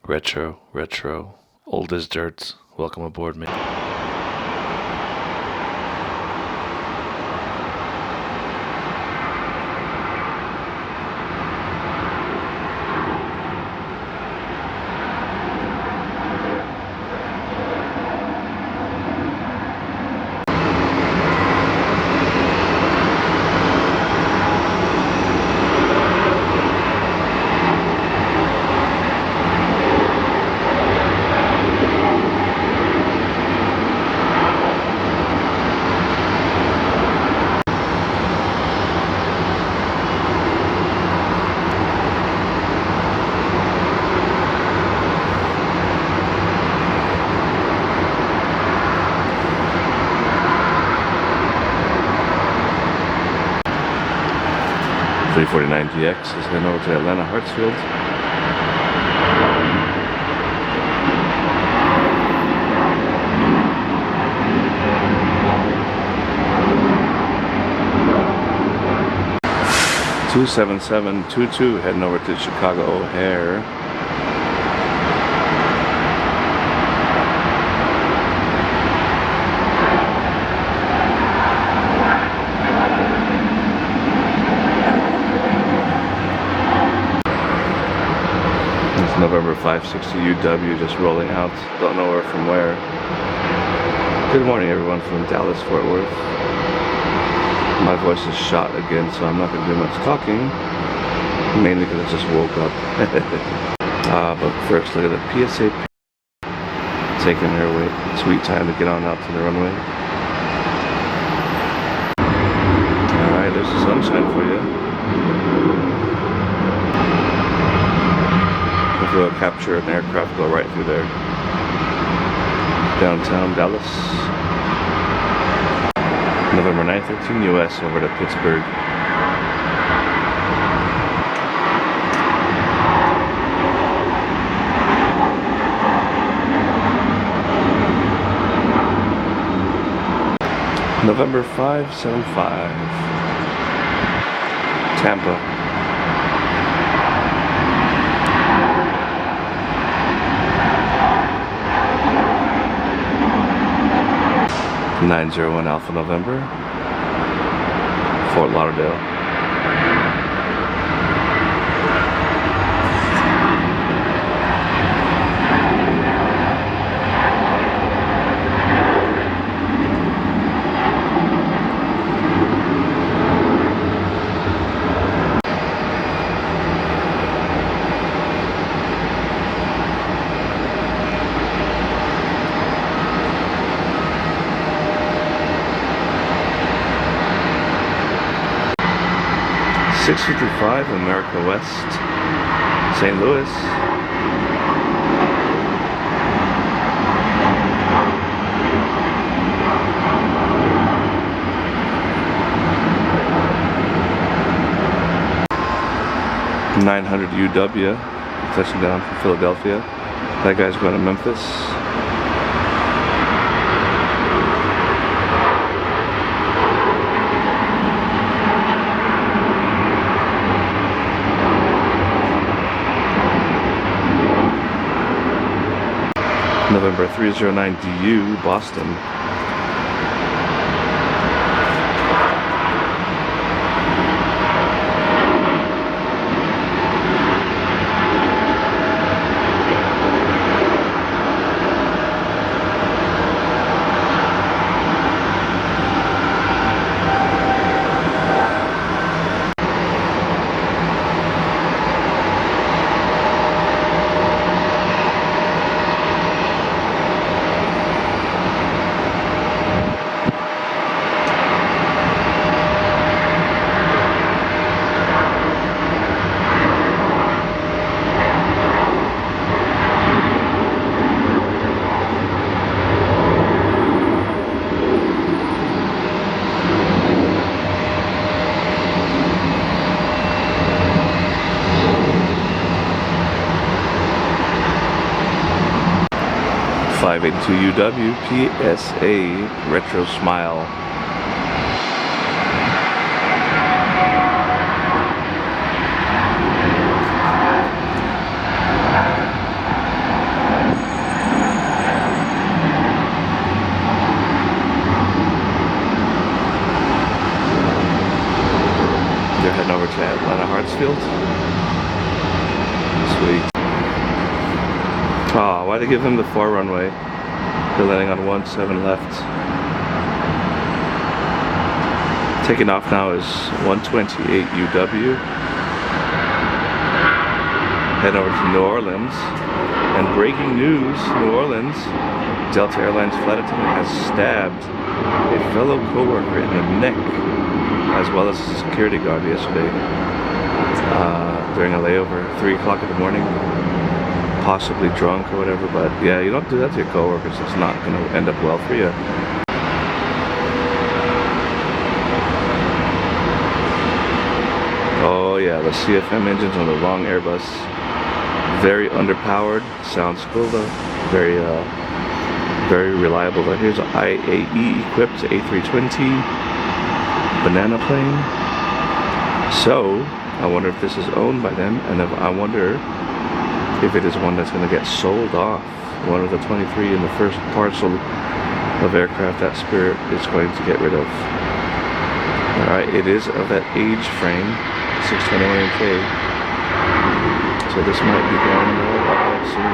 Retro, old as dirt. Welcome aboard, man. 349 DX is heading over to Atlanta Hartsfield. (27722) heading over to Chicago O'Hare. November 560 UW just rolling out. Don't know where from where. Good morning, everyone from Dallas, Fort Worth. My voice is shot again, so I'm not going to do much talking. Mainly because I just woke up. But first, look at the PSA taking their sweet time to get on out to the runway. Alright, there's the sunshine for you. We'll capture an aircraft, go right through there. Downtown Dallas. November 9th, 13 US over to Pittsburgh. November 575. Tampa. 901 Alpha November, Fort Lauderdale. (655) America West, St. Louis. (900) UW, touching down from Philadelphia. That guy's going to Memphis. November 309 DU, Boston. (582 UW) PSA Retro Smile. Oh, why'd they give him the 4 runway? They're landing on 17 left. Taking off now is 128 UW. Head over to New Orleans. And breaking news, New Orleans, Delta Airlines flight attendant has stabbed a fellow co-worker in the neck, as well as a security guard yesterday during a layover, 3 o'clock in the morning. Possibly drunk or whatever, but yeah, you don't do that to your co-workers. It's not going to end up well for you. Oh yeah, the CFM engines on the wrong Airbus. Very underpowered. Sounds cool though. Very reliable. But here's an IAE equipped A320 banana plane. So I wonder if this is owned by them, and I wonder if it is one that's going to get sold off. One of the 23 in the first parcel of aircraft that Spirit is going to get rid of. Alright, it is of that age frame, 621K. So this might be going up soon.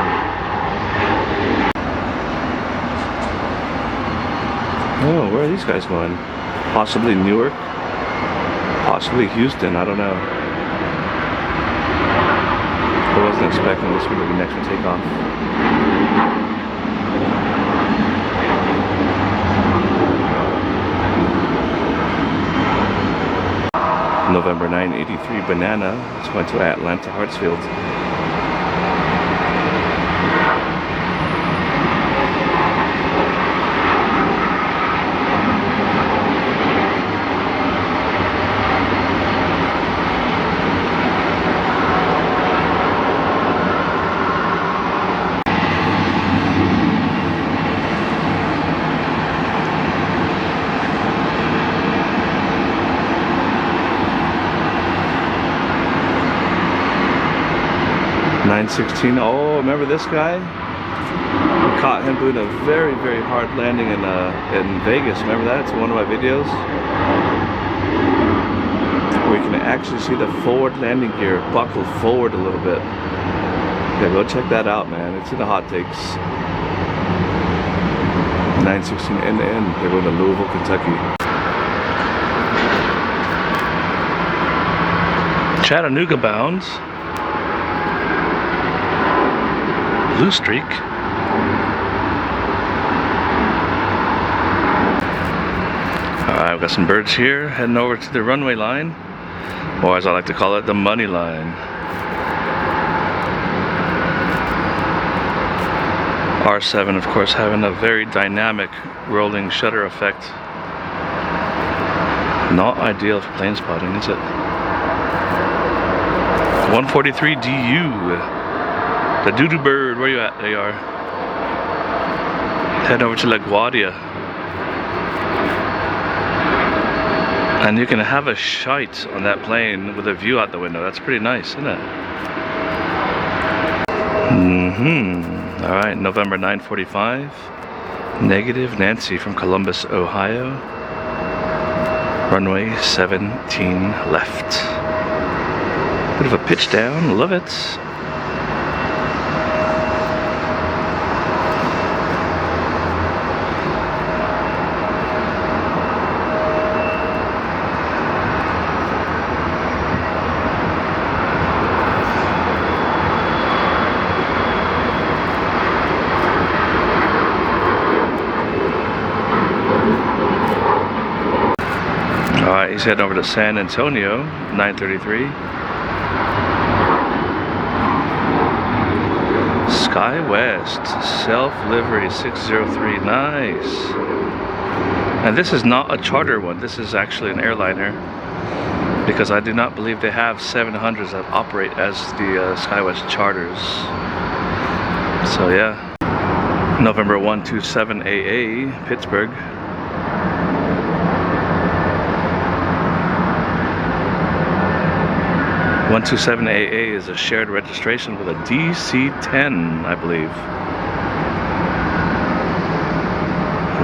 Oh, where are these guys going? Possibly Newark? Possibly Houston, I don't know. I wasn't expecting this one to be next to take off. November 983 Banana. It's going to Atlanta Hartsfield. $916. Oh, remember this guy? We caught him doing a very, very hard landing in Vegas. Remember that? It's one of my videos. We can actually see the forward landing gear buckle forward a little bit. Yeah, go check that out, man. It's in the hot takes. 916 end to end. They're going to Louisville, Kentucky. Chattanooga bound. Blue streak. Alright, I've got some birds here heading over to the runway line, or as I like to call it, the money line. R7, of course, having a very dynamic rolling shutter effect. Not ideal for plane spotting, is it? 143 DU. The doo-doo bird, where you at? There you are. Head over to LaGuardia. And you can have a shite on that plane with a view out the window. That's pretty nice, isn't it? Alright, November 945. Negative Nancy from Columbus, Ohio. Runway 17 left. Bit of a pitch down, love it. Alright, he's heading over to San Antonio, 933. Sky West, self-livery 603, nice. And this is not a charter one, this is actually an airliner, because I do not believe they have 700s that operate as the SkyWest charters. So yeah, November 127 AA, Pittsburgh. $127 AA is a shared registration with a DC-10, I believe.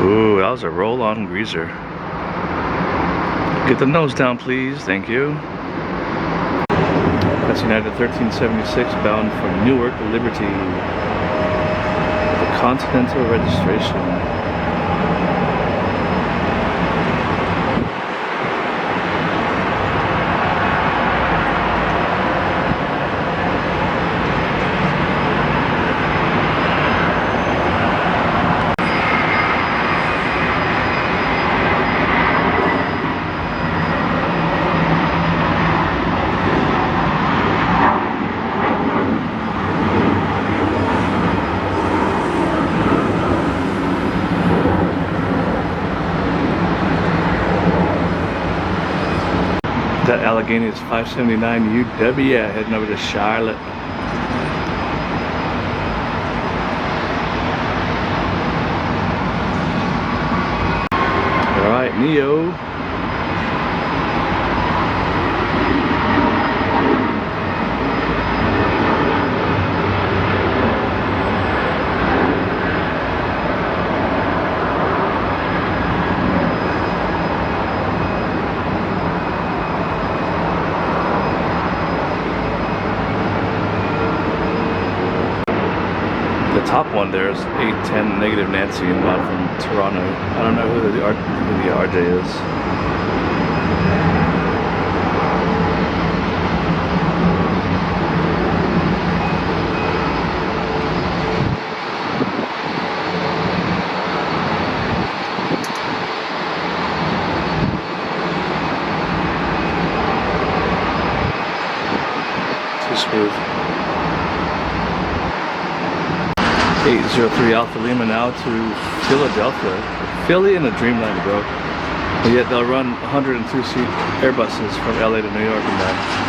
Ooh, that was a roll-on greaser. Get the nose down, please. Thank you. That's United 1376 bound for Newark, Liberty. Continental registration. That Allegheny is 579 UW, heading over to Charlotte. Alright, Neo. Top one there is 810 Negative Nancy inbound from Toronto. I don't know who the RJ is. Too smooth. 803 Alpha Lima now to Philadelphia. Philly in a dreamland, bro. But yet they'll run 102-seat Airbuses from LA to New York and back.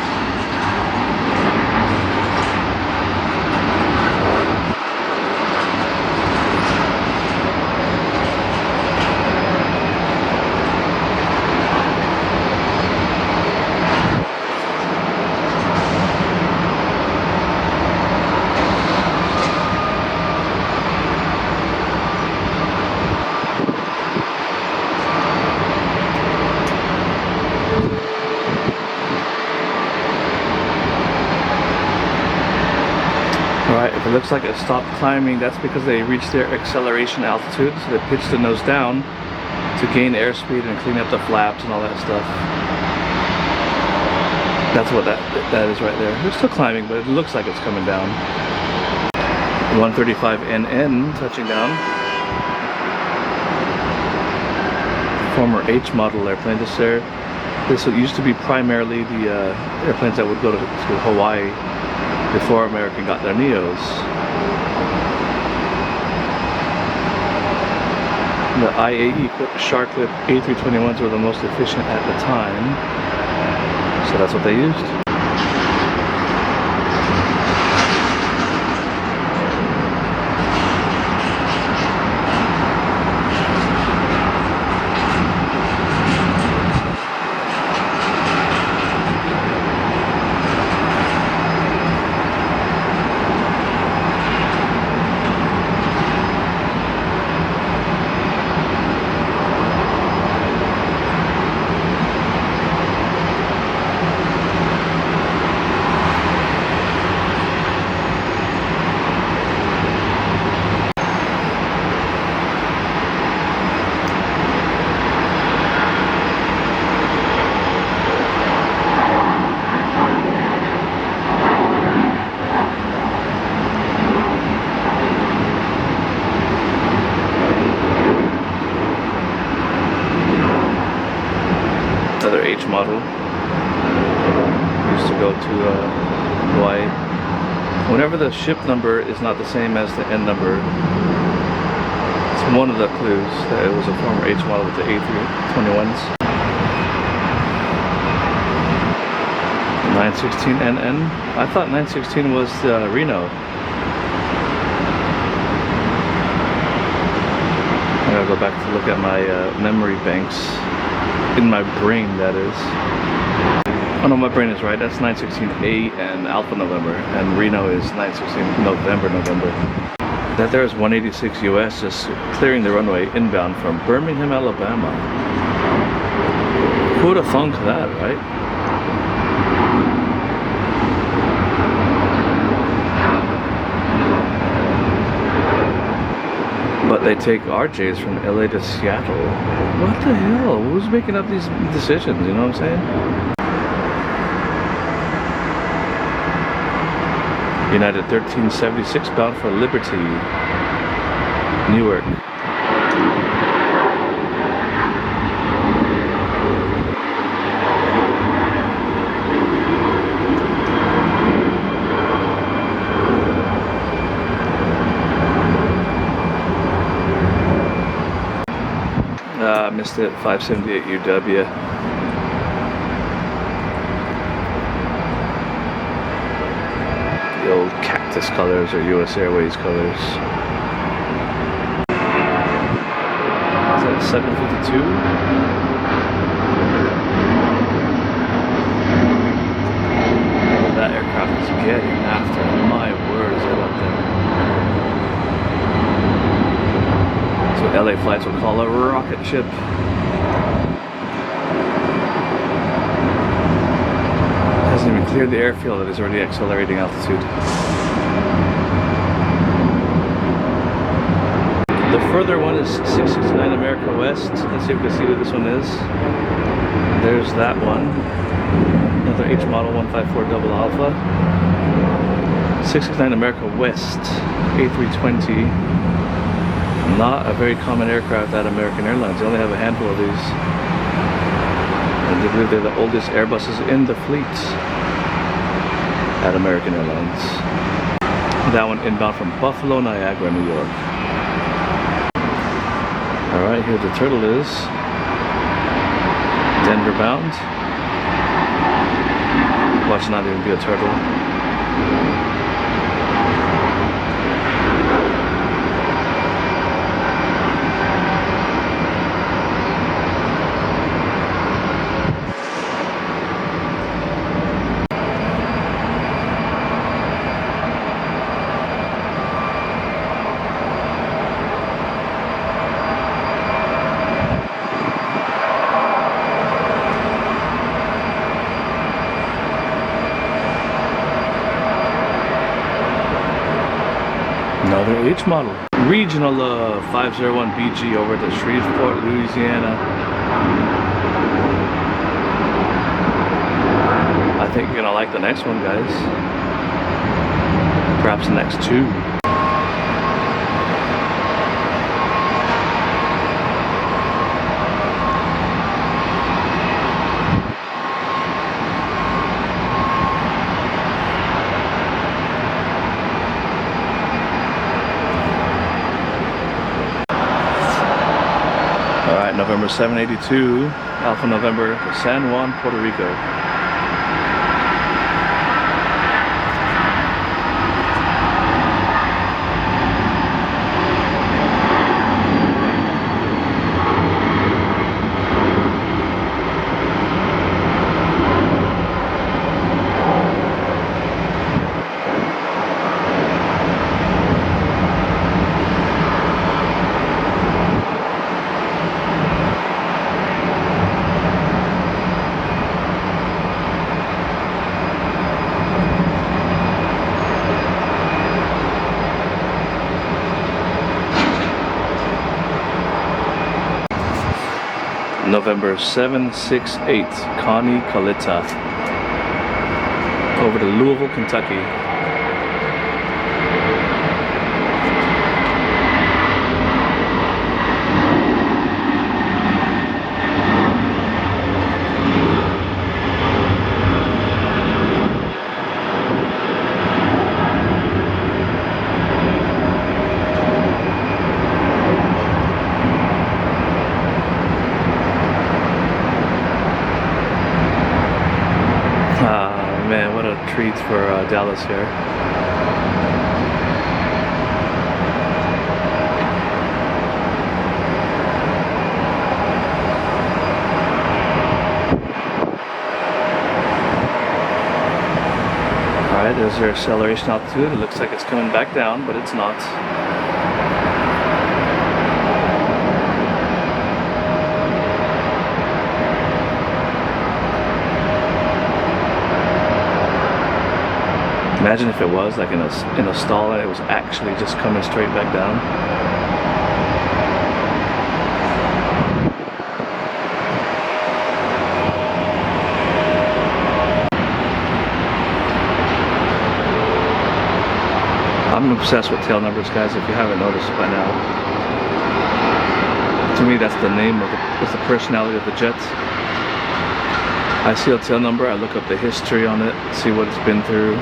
Alright, if it looks like it stopped climbing, that's because they reached their acceleration altitude, so they pitched the nose down to gain airspeed and clean up the flaps and all that stuff. That's what that is right there. They're still climbing, but it looks like it's coming down. 135NN touching down. Former H model airplane. This used to be primarily the airplanes that would go to Hawaii before America got their Neos. The IAE Sharklip A321s were the most efficient at the time, so that's what they used. Another H model. Used to go to Hawaii. Whenever the ship number is not the same as the N number, it's one of the clues that it was a former H model with the A321s. 916NN. I thought 916 was the Reno. I gotta go back to look at my memory banks. In my brain, that is. Oh no, my brain is right. That's 916A and Alpha November, and Reno is 916 November. That there is 186 US just clearing the runway inbound from Birmingham, Alabama. Who would have thunk that, right? They take RJs from LA to Seattle. What the hell? Who's making up these decisions? You know what I'm saying? United 1376 bound for Liberty, Newark. Missed it. 578 UW. The old cactus colors or US Airways colors. Is that 752? That aircraft is getting after. My word, is it up there. That's what LA flights will call a rocket ship. Hasn't even cleared the airfield that is already accelerating altitude. The further one is 669 America West. Let's see if we can see what this one is. There's that one. Another H model 154 double alpha. 669 America West A320. Not a very common aircraft at American Airlines. They only have a handful of these. And I believe they're the oldest Airbuses in the fleet at American Airlines. That one inbound from Buffalo, Niagara, New York. Alright, here the turtle is. Denver bound. Watch not even be a turtle. Another H model. Regional 501BG over to Shreveport, Louisiana. I think you're gonna like the next one, guys. Perhaps the next two. November 782, Alpha November, San Juan, Puerto Rico. November 768, Connie Kalitta, over to Louisville, Kentucky. Man, what a treat for Dallas here. Alright, there's their acceleration altitude. It looks like it's coming back down, but it's not. Imagine if it was like in a stall and it was actually just coming straight back down. obsessed with tail numbers, guys, if you haven't noticed by now. To me, that's the name of that's the personality of the jet. I see a tail number, I look up the history on it, see what it's been through.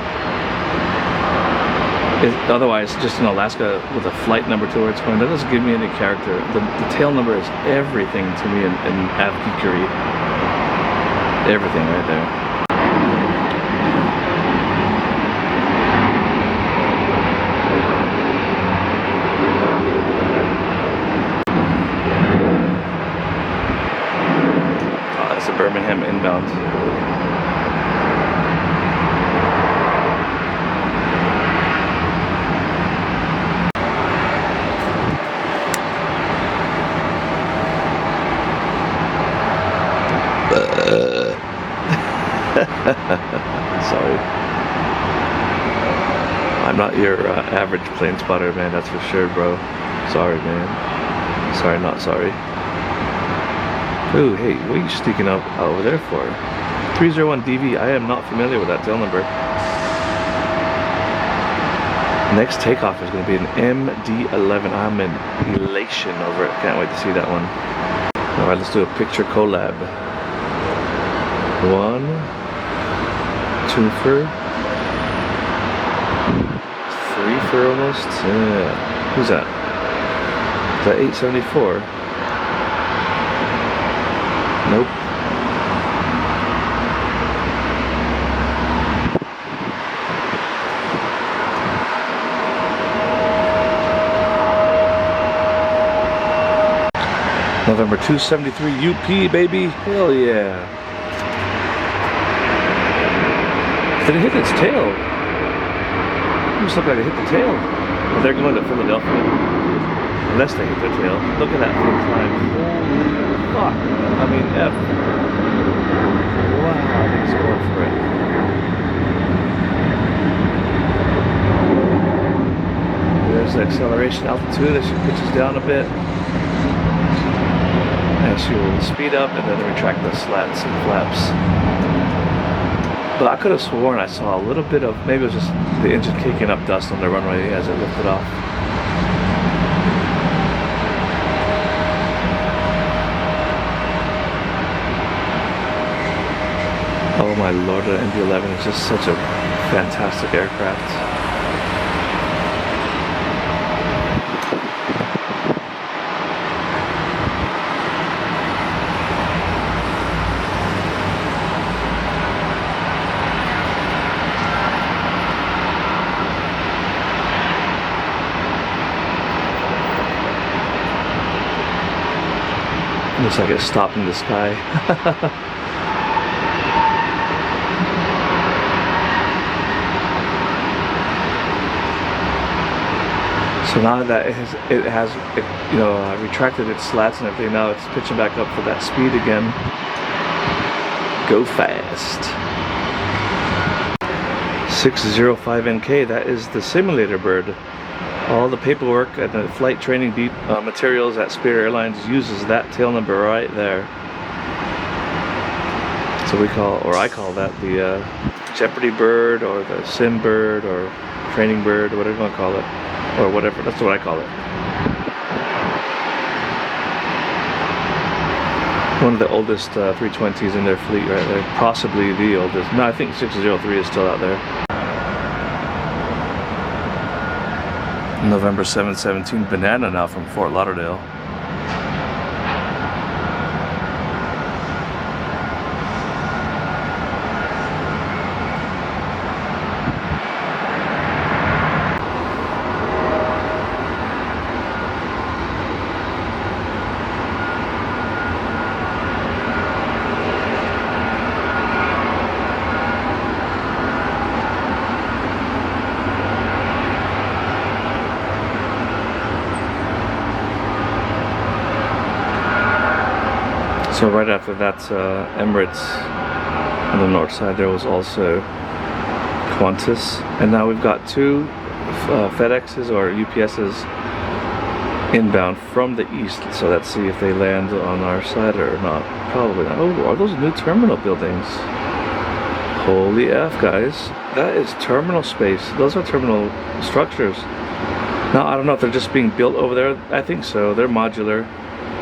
Otherwise, just in Alaska with a flight number to where it's going, that doesn't give me any character. The tail number is everything to me in av geekery. Everything right there. Oh, that's a Birmingham inbound. Sorry. I'm not your average plane spotter, man, that's for sure, bro. Sorry, man. Sorry, not sorry. Ooh, hey, what are you sneaking up over there for? 301 DV, I am not familiar with that tail number. Next takeoff is going to be an MD-11. I'm in elation over it. Can't wait to see that one. Alright, let's do a picture collab. 1, 2 for 3 for almost. Yeah. Who's that? Is that 874? Nope. November 273 UP, baby. Hell yeah. Did it hit its tail? It just looked like it hit the tail. Well, they're going to Philadelphia. Unless they hit their tail. Look at that full climb. Holy fuck. I mean, F. Wow, he's going for it. There's the acceleration altitude as she pitches down a bit. And she will speed up and then retract the slats and flaps. But I could have sworn I saw a little bit of, maybe it was just the engine kicking up dust on the runway as it lifted off. Oh my lord, the MD-11 is just such a fantastic aircraft. Looks like it stopped in the sky. So now that it has retracted its slats and everything, now it's pitching back up for that speed again. Go fast. 605 NK, that is the simulator bird. All the paperwork and the flight training materials at Spirit Airlines uses that tail number right there. So I call that the Jeopardy bird, or the sim bird, or training bird, or whatever you want to call it, or whatever. That's what I call it. One of the oldest 320s in their fleet right there, possibly the oldest. No, I think 603 is still out there. November 717 Banana now from Fort Lauderdale. So right after that, Emirates on the north side, there was also Qantas, and now we've got two FedExes or UPSs inbound from the east. So let's see if they land on our side or not. Probably not. Oh, are those new terminal buildings? Holy F, guys. That is terminal space. Those are terminal structures. Now, I don't know if they're just being built over there. I think so. They're modular.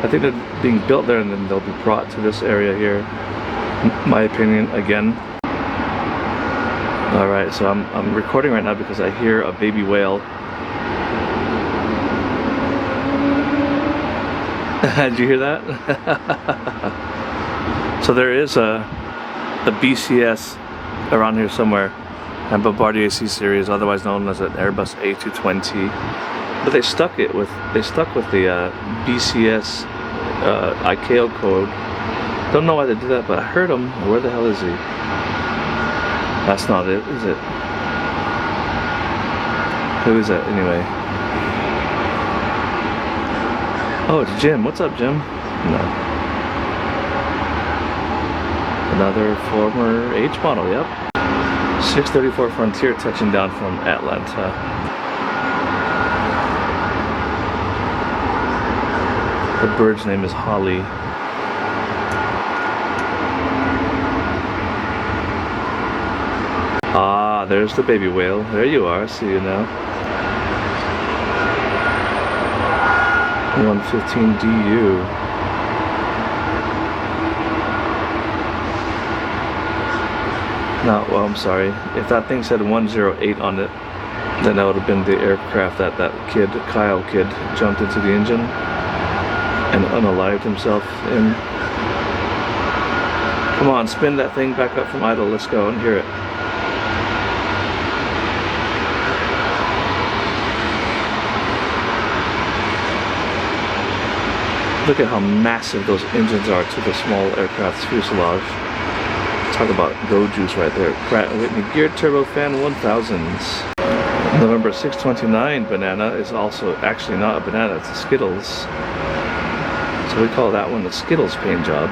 I think they're being built there and then they'll be brought to this area here. My opinion, again. Alright, so I'm recording right now because I hear a baby whale. Did you hear that? So there is a BCS around here somewhere. A Bombardier C series, otherwise known as an Airbus A220, but they stuck with the BCS AirCal code. Don't know why they did that, but I heard him. Where the hell is he? That's not it, is it? Who is that anyway? Oh, it's Jim. What's up, Jim? No. Another former H model. Yep. 634 Frontier touching down from Atlanta. The bird's name is Holly. Ah, there's the baby whale. There you are. I see you now. 115 DU. No, well, I'm sorry. If that thing said 108 on it, then that would have been the aircraft that Kyle kid, jumped into the engine and unalived himself in. Come on, spin that thing back up from idle. Let's go and hear it. Look at how massive those engines are to the small aircraft's fuselage. Talk about go juice right there. Pratt & Whitney Geared Turbofan 1000s. November 629 banana is also actually not a banana, it's a Skittles. So we call that one the Skittles paint job.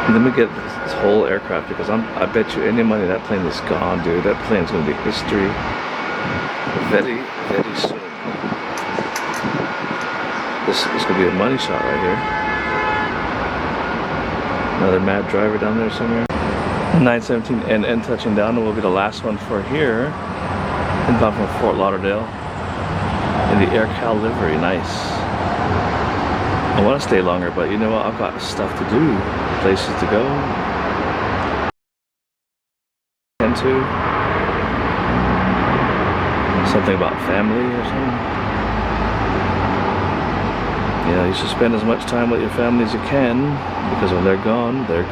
And then we get this whole aircraft because I bet you any money that plane is gone, dude. That plane's gonna be history very, very soon. This is going to be a money shot right here. Another mad driver down there somewhere. 917 NN touching down, and will be the last one for here. Inbound from Fort Lauderdale. In the AirCal livery, nice. I want to stay longer, but you know what? I've got stuff to do. Places to go. And to. Something about family or something. Yeah, you should spend as much time with your family as you can, because when they're gone, bro.